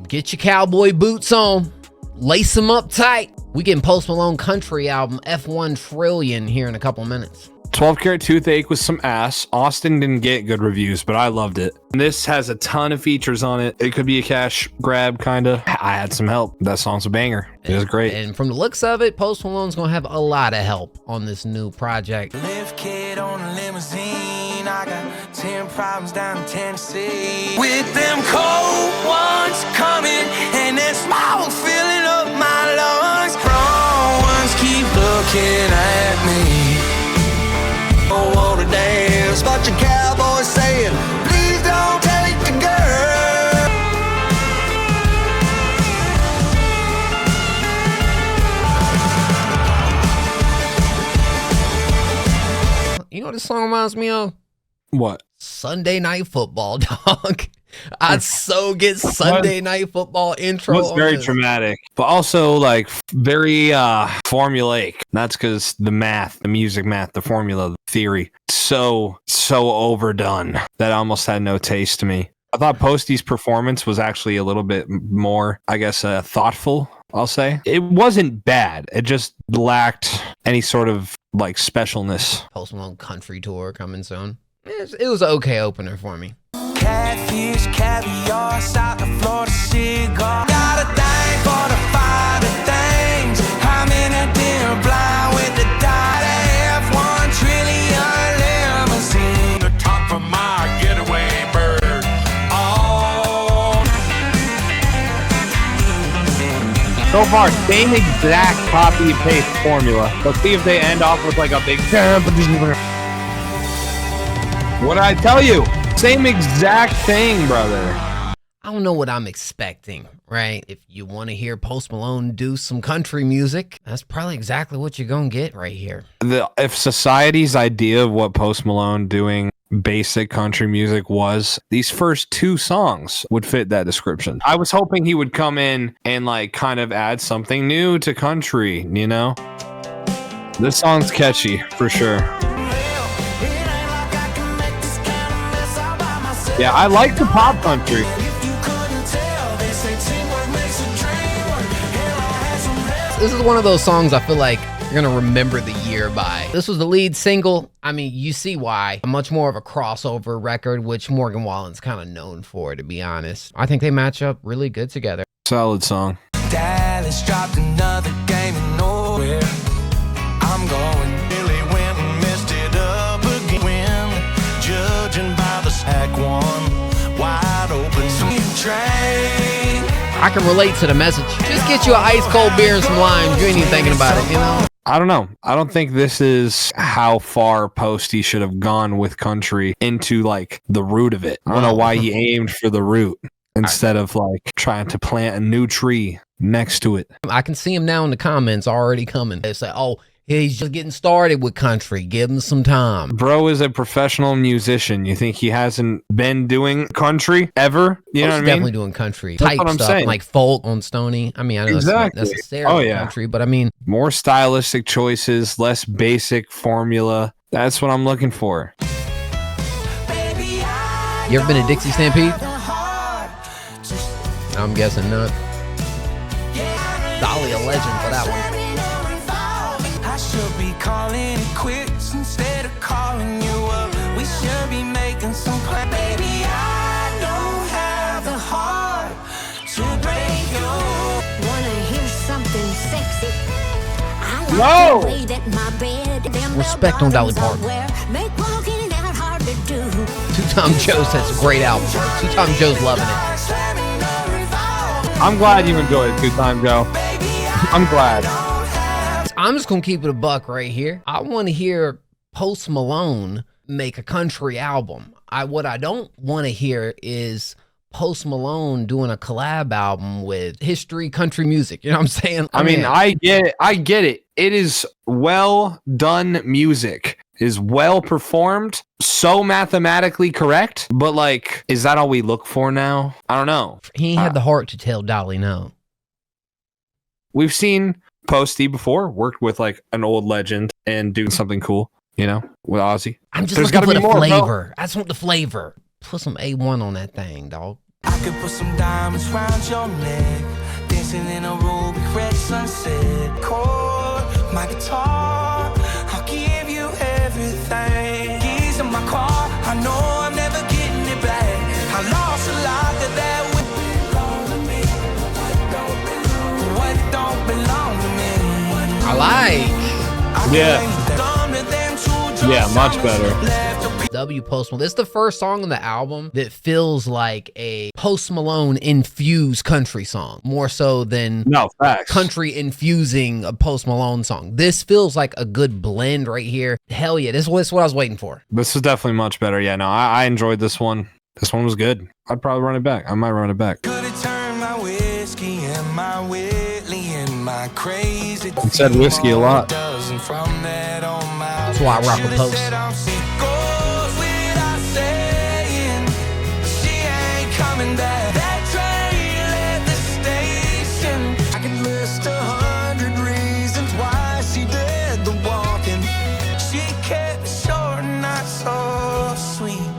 Get your cowboy boots on. Lace them up tight. We getting Post Malone country album F1 Trillion here in a couple minutes. 12 Karat Toothache was some ass. Austin didn't get good reviews, but I loved it. This has a ton of features on it. It could be a cash grab, kind of. I had some help. That song's a banger. It was great. And from the looks of it, Post Malone's gonna have a lot of help on this new project. Lift kid on a limousine. I got 10 problems down in Tennessee. With them cold ones coming and that smoke filling up my lungs. Wrong ones keep looking at me. Oh, want to dance, but your cowboy saying, please don't take the girl. You know what this song reminds me of? What? Sunday Night Football, dog. I'd so get Sunday Night Football intro. It was very dramatic, but also like very formulaic. That's because the math, the music math, the formula, the theory, so overdone that almost had no taste to me. I thought Posty's performance was actually a little bit more, I guess, thoughtful, I'll say. It wasn't bad. It just lacked any sort of like specialness. Post Malone country tour coming soon. It was an okay opener for me. Catfish, caviar, South of Florida cigar. Got a thing for the finer things. I'm in a dinner blind with the dot F1 trillion limousine. The top of my getaway bird. Oh. So far, same exact copy paste formula. Let's see if they end off with like a big. What did I tell you? Same exact thing, brother. I don't know what I'm expecting, right? If you want to hear Post Malone do some country music, that's probably exactly what you're going to get right here. If society's idea of what Post Malone doing basic country music was, these first two songs would fit that description. I was hoping he would come in and like kind of add something new to country, you know? This song's catchy, for sure. Yeah, I like the pop country. This is one of those songs I feel like you're gonna remember the year by. This was the lead single. I mean, you see why. Much more of a crossover record, which Morgan Wallen's kind of known for, to be honest. I think they match up really good together. Solid song. Dallas dropped another game in nowhere. I'm going. Billy went and messed it up again. Judging by the sack one, wide open train. I can relate to the message. Just get you an ice cold beer and some limes. You ain't even thinking about it, you know? I don't know. I don't think this is how far Posty should have gone with country into like the root of it. I don't know why he aimed for the root instead of like trying to plant a new tree next to it. I can see him now in the comments already coming. They say, oh, he's just getting started with country. Give him some time. Bro is a professional musician. You think he hasn't been doing country ever? You know what I mean? Definitely doing country type stuff, saying. Like folk on Stony. I mean, I know it's not necessarily country, but I mean, more stylistic choices, less basic formula. That's what I'm looking for. You ever been to Dixie Stampede? I'm guessing not. Dolly a legend for that one. I should be calling it quits instead of calling you up. We should be making some plans. Baby, I don't have the heart to break you. Wanna hear something sexy? No! Respect on Dolly Parton. Two-Time Joe says a great album. Two-Time Joe's loving it. I'm glad you enjoyed it, Two-Time Joe. I'm glad. I'm just going to keep it a buck right here. I want to hear Post Malone make a country album. What I don't want to hear is Post Malone doing a collab album with history country music. You know what I'm saying? I mean, I get it. It is well done music. It is well performed. So mathematically correct. But like, is that all we look for now? I don't know. He had the heart to tell Dolly no. We've seen Posty before, worked with like an old legend and doing something cool, you know, with Ozzy. I'm just looking for the flavor. I just want the flavor. Put some A1 on that thing, dog. I could put some diamonds round your neck, dancing in a ruby red sunset. Chord my guitar, I'll give you everything. Keys in my car, I know I'm never getting it back. I lost a lot that would belong to me. What don't belong to me? I like. Yeah, much better. W Post Malone. This is the first song on the album that feels like a Post Malone infused country song, more so than facts. country infusing a Post Malone song. This feels like a good blend right here. Hell yeah, this is what I was waiting for. This is definitely much better. Yeah, no, I enjoyed this one. This one was good. I'd probably run it back. I might run it back. Could have turned my whiskey and my Whitley and my crazy. He said whiskey a lot. That's why I rock with Post.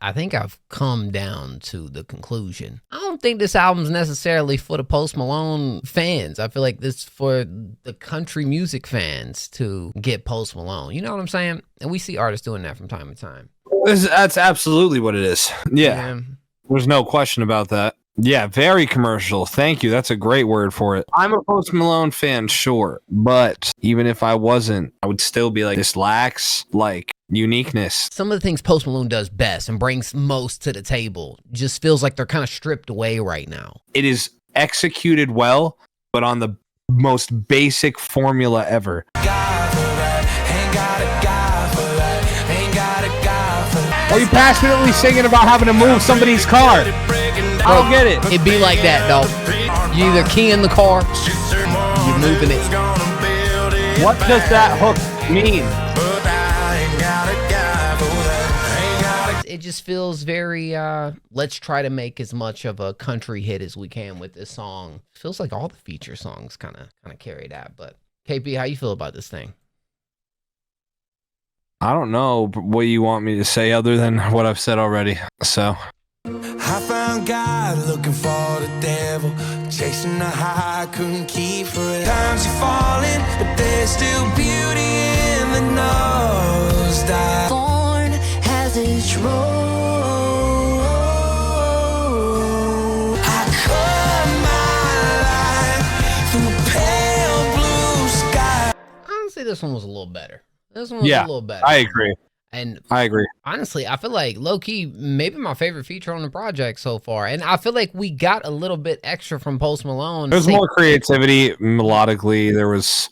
I think I've come down to the conclusion. I don't think this album's necessarily for the Post Malone fans. I feel like this is for the country music fans to get Post Malone. You know what I'm saying? And we see artists doing that from time to time. That's absolutely what it is. Yeah. There's no question about that. Yeah, very commercial. Thank you. That's a great word for it. I'm a Post Malone fan, sure. But even if I wasn't, I would still be like, this lacks, like, uniqueness. Some of the things Post Malone does best and brings most to the table just feels like they're kind of stripped away right now. It is executed well, but on the most basic formula ever. Are you passionately singing about having to move somebody's car? I don't get it. It'd be like that, though. You either key in the car, you're moving it. What does that hook mean? It just feels very, let's try to make as much of a country hit as we can with this song. Feels like all the feature songs kind of carry that. But KP, how you feel about this thing? I don't know what you want me to say other than what I've said already. So I found God looking for the devil, chasing the high, couldn't keep for it. Times you're falling, but there's still beauty in the nosedive. Thorn has its rose. I cut my life through pale blue sky. Honestly, this one was a little better. This one was a little better. I agree. And I agree. Honestly, I feel like low-key, maybe my favorite feature on the project so far. And I feel like we got a little bit extra from Post Malone. There's more creativity melodically. There was,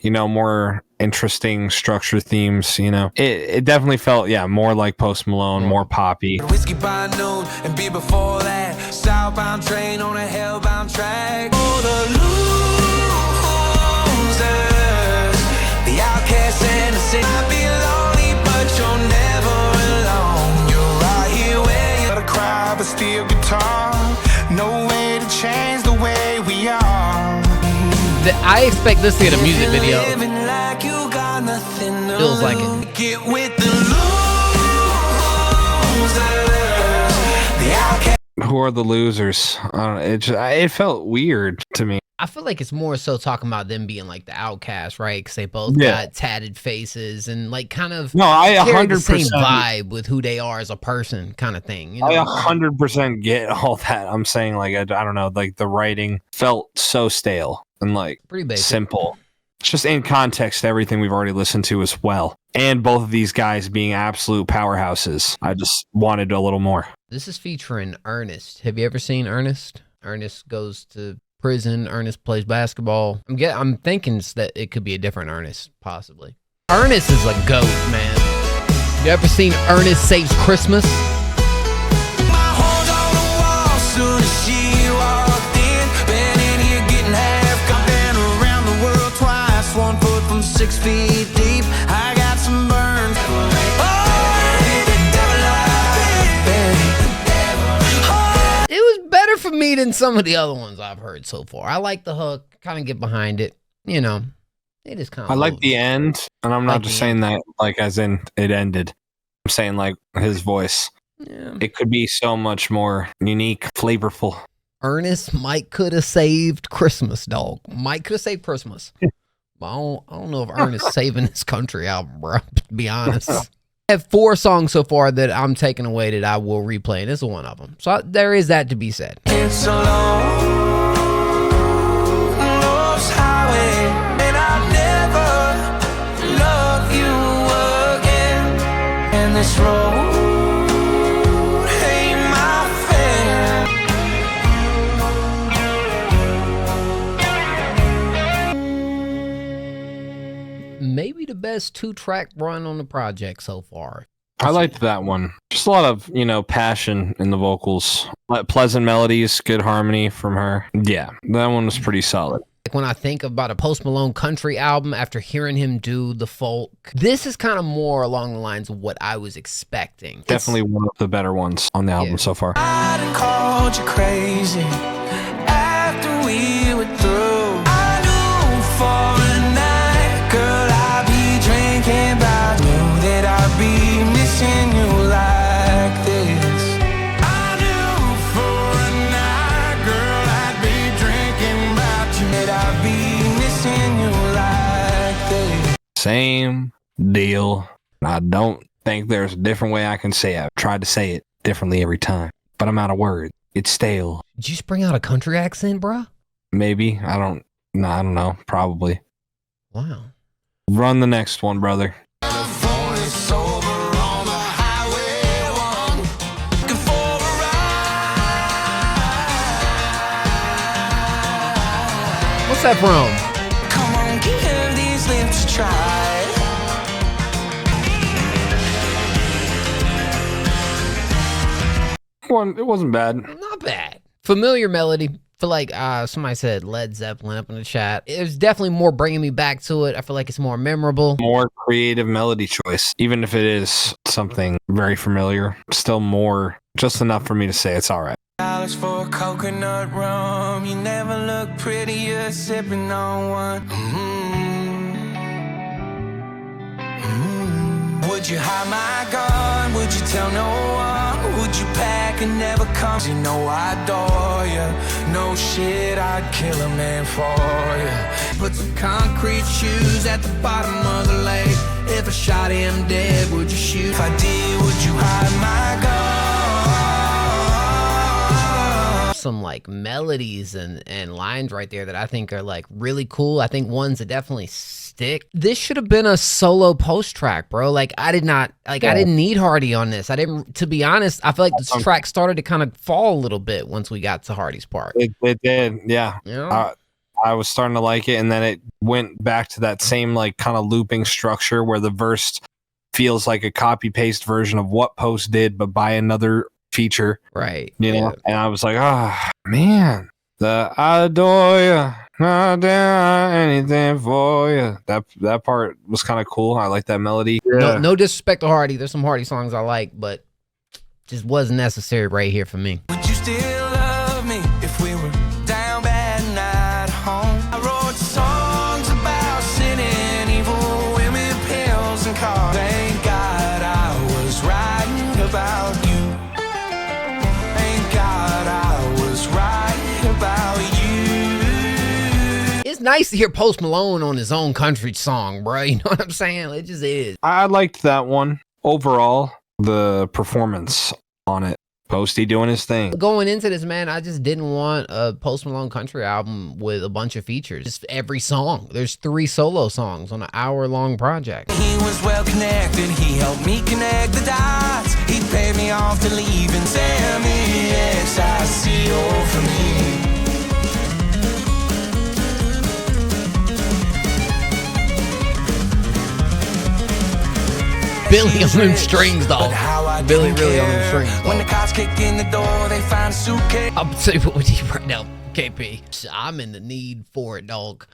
more interesting structure themes, It definitely felt, more like Post Malone, more poppy. Whiskey by noon and beer before that. Southbound train on a hellbound track. Oh, the losers, the outcasts and the city. I'd be lonely, but you're never alone. You're right here where you gotta cry, but still guitar. No way to change the way we are. I expect this to get a music video. Like you got nothing to Feels like it. Get with the losers, the outcasts. Who are the losers? I don't know. It felt weird to me. I feel like it's more so talking about them being like the outcasts, right? Because they both got tatted faces and like kind of I carry the 100% same vibe with who they are as a person, kind of thing. I 100% get all that. I'm saying like I don't know, like the writing felt so stale and like pretty basic. Simple. It's just in context to everything we've already listened to as well. And both of these guys being absolute powerhouses. I just wanted a little more. This is featuring Ernest. Have you ever seen Ernest? Ernest goes to prison. Ernest plays basketball. I'm thinking that it could be a different Ernest, possibly. Ernest is a goat, man. You ever seen Ernest Saves Christmas? My horns on the wall soon as she walked in. Been in here getting half. Got been around the world twice. 1 foot from 6 feet deep. I got some burns. It was better for me than some of the other ones I've heard so far. I like the hook, kind of get behind it. It is kind of. I like the end, and I'm not just saying that like as in it ended. I'm saying like his voice. Yeah. It could be so much more unique, flavorful. Ernest might could have saved Christmas, dog. Might could have saved Christmas. But I don't know if Ernest saving this country album, bro. To be honest. I have 4 songs so far that I'm taking away that I will replay, and this is one of them. So there is that to be said. It's a long lost highway, and I'll never love you again. And this road ain't my friend. Maybe the best 2-track run on the project so far. I liked that one. Just a lot of, passion in the vocals. Pleasant melodies, good harmony from her. Yeah, that one was pretty solid. Like when I think about a Post Malone country album after hearing him do the folk, this is kind of more along the lines of what I was expecting. Definitely one of the better ones on the album so far. I done called you crazy after we were through. I knew for a night, girl, I'd be drinking, but I knew that I'd be missing you like this. I knew for a night, girl, I'd be drinking about you, that I'd be missing you like this. Same deal. I don't think there's a different way I can say it. I've tried to say it differently every time, but I'm out of words. It's stale. Did you spring out a country accent, bruh? Maybe. I don't know. Probably. Wow. Run the next one, brother. What's that from? Come on, give these lips a try. It wasn't bad. Not bad. Familiar melody. Feel like somebody said Led Zeppelin up in the chat. It's definitely more bringing me back to it. I feel like it's more memorable. More creative melody choice. Even if it is something very familiar, still more, just enough for me to say it's all right. $2 for a coconut rum. You never look prettier sipping on one. Would you hide my gun? Would you tell no one? Would you pack and never come? You know I adore you. No shit, I'd kill a man for you. Put some concrete shoes at the bottom of the lake. If I shot him dead, would you shoot? If I did, would you hide my gun? Some like melodies and lines right there that I think are like really cool. I think ones that definitely stick. This should have been a solo post track, bro. Like I didn't need Hardy on this. To be honest, I feel like this track started to kind of fall a little bit once we got to Hardy's part. It did, yeah. Yeah. I was starting to like it, and then it went back to that same like kind of looping structure where the verse feels like a copy paste version of what Post did, but by another feature, right? And I was like, man, I adore you, I'll do anything for you. That part was kind of cool. I like that melody. No disrespect to Hardy. There's some Hardy songs I like, but just wasn't necessary right here for me. Would you still love me if we were down bad and at home? I wrote songs about sinning, evil women, pills and cars. Thank God I was writing about you. It's nice to hear Post Malone on his own country song, bro. You know what I'm saying? It just is. I liked that one. Overall, the performance on it. Posty doing his thing. Going into this, man, I just didn't want a Post Malone country album with a bunch of features. Just every song. There's 3 solo songs on an hour-long project. He was well connected. He helped me connect the dots. He paid me off to leave and tell me S-I-C-O for me. Billy on them strings, dog. Billy really on them strings, dog. When the cops kicked in the door, they found a suitcase. I'll tell you what we need right now, KP. I'm in the need for it, dog.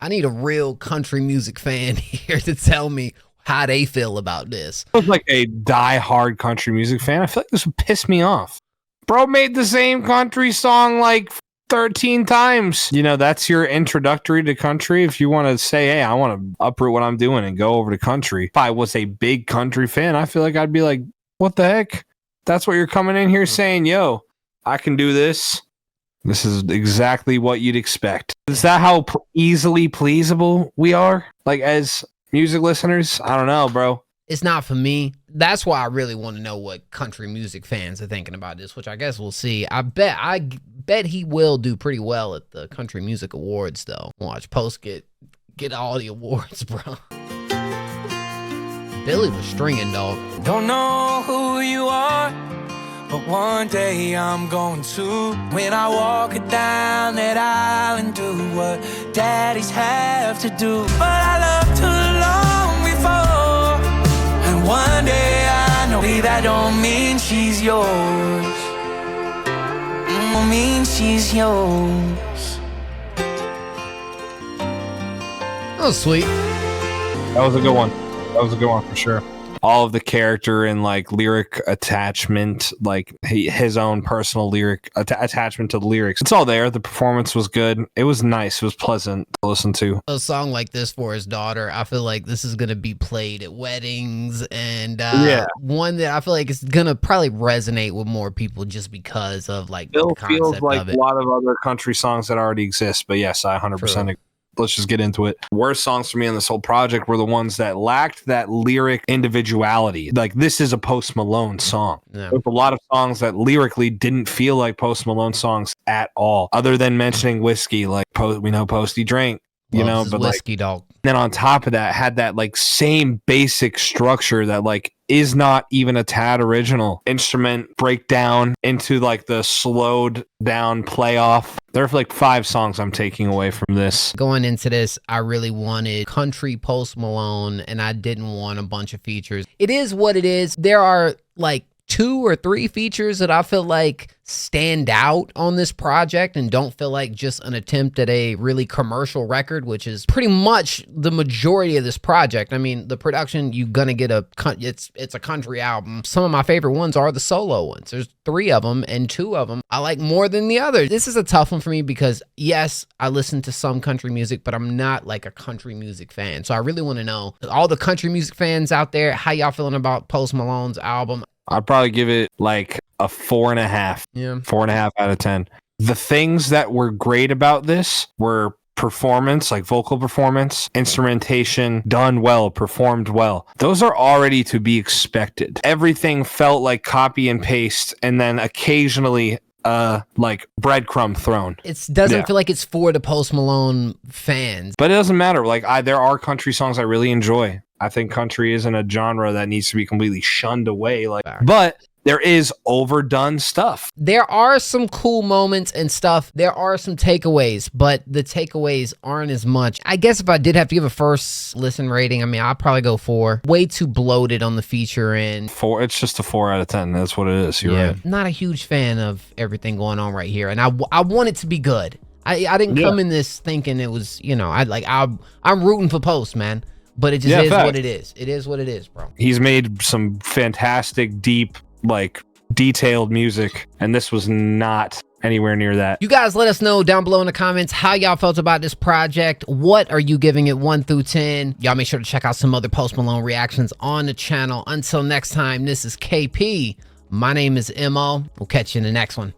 I need a real country music fan here to tell me how they feel about this. I was like a die-hard country music fan. I feel like this would piss me off. Bro made the same country song like 13 times. That's your introductory to country. If you want to say, hey, I want to uproot what I'm doing and go over to country. If I was a big country fan, I feel like I'd be like, what the heck? That's what you're coming in here saying. Yo, I can do this. This is exactly what you'd expect. Is that how easily pleasable we are? Like, as music listeners? I don't know, bro. It's not for me. That's why I really want to know what country music fans are thinking about this, which I guess we'll see. I bet he will do pretty well at the Country Music Awards, though. Watch Post get all the awards, bro. Billy was stringing, dog. Don't know who you are, but one day I'm going to. When I walk it down that aisle and do what daddies have to do. But I loved her long before, and one day I know that don't mean she's yours. Don't mean she's yours. That was sweet. That was a good one. That was a good one for sure. All of the character and like lyric attachment, like his own personal lyric attachment to the lyrics. It's all there. The performance was good. It was nice. It was pleasant to listen to. A song like this for his daughter, I feel like this is going to be played at weddings, and one that I feel like is going to probably resonate with more people just because of like Bill the concept feels like of it. a lot of other country songs that already exist, but yes, I 100% agree. Let's just get into it. Worst songs for me on this whole project were the ones that lacked that lyric individuality. Like, this is a Post Malone song. Yeah. There's a lot of songs that lyrically didn't feel like Post Malone songs at all, other than mentioning whiskey. Like, we know Posty drank, you know, but whiskey, like, dog. then on top of that, had that like same basic structure that like is not even a tad original. Instrument breakdown into like the slowed down playoff. There are like 5 songs I'm taking away from this. Going into this, I really wanted country Post Malone, and I didn't want a bunch of features. It is what it is. There are like 2 or 3 features that I feel like stand out on this project and don't feel like just an attempt at a really commercial record, which is pretty much the majority of this project. I mean, the production, you're gonna get it's a country album. Some of my favorite ones are the solo ones. There's 3 of them, and 2 of them I like more than the others. This is a tough one for me because yes, I listen to some country music, but I'm not like a country music fan. So I really want to know, all the country music fans out there, how y'all feeling about Post Malone's album? I'd probably give it like a 4.5. Yeah. 4.5 out of 10. The things that were great about this were performance, like vocal performance, instrumentation, done well, performed well. Those are already to be expected. Everything felt like copy and paste, and then occasionally like breadcrumb thrown. It doesn't feel like it's for the Post Malone fans. But it doesn't matter. Like, there are country songs I really enjoy. I think country isn't a genre that needs to be completely shunned away. Like, but there is overdone stuff. There are some cool moments and stuff. There are some takeaways, but the takeaways aren't as much. I guess if I did have to give a first listen rating, I mean, I'd probably go 4. Way too bloated on the feature end. 4. It's just a 4 out of 10. That's what it is. You're right. Not a huge fan of everything going on right here, and I want it to be good. I didn't come in this thinking it was, you know, I'm rooting for Post, man. But it just is what it is. It is what it is, bro. He's made some fantastic, deep, like, detailed music, and this was not anywhere near that. You guys let us know down below in the comments how y'all felt about this project. What are you giving it 1 through 10? Y'all make sure to check out some other Post Malone reactions on the channel. Until next time, this is KP. My name is Mo. We'll catch you in the next one.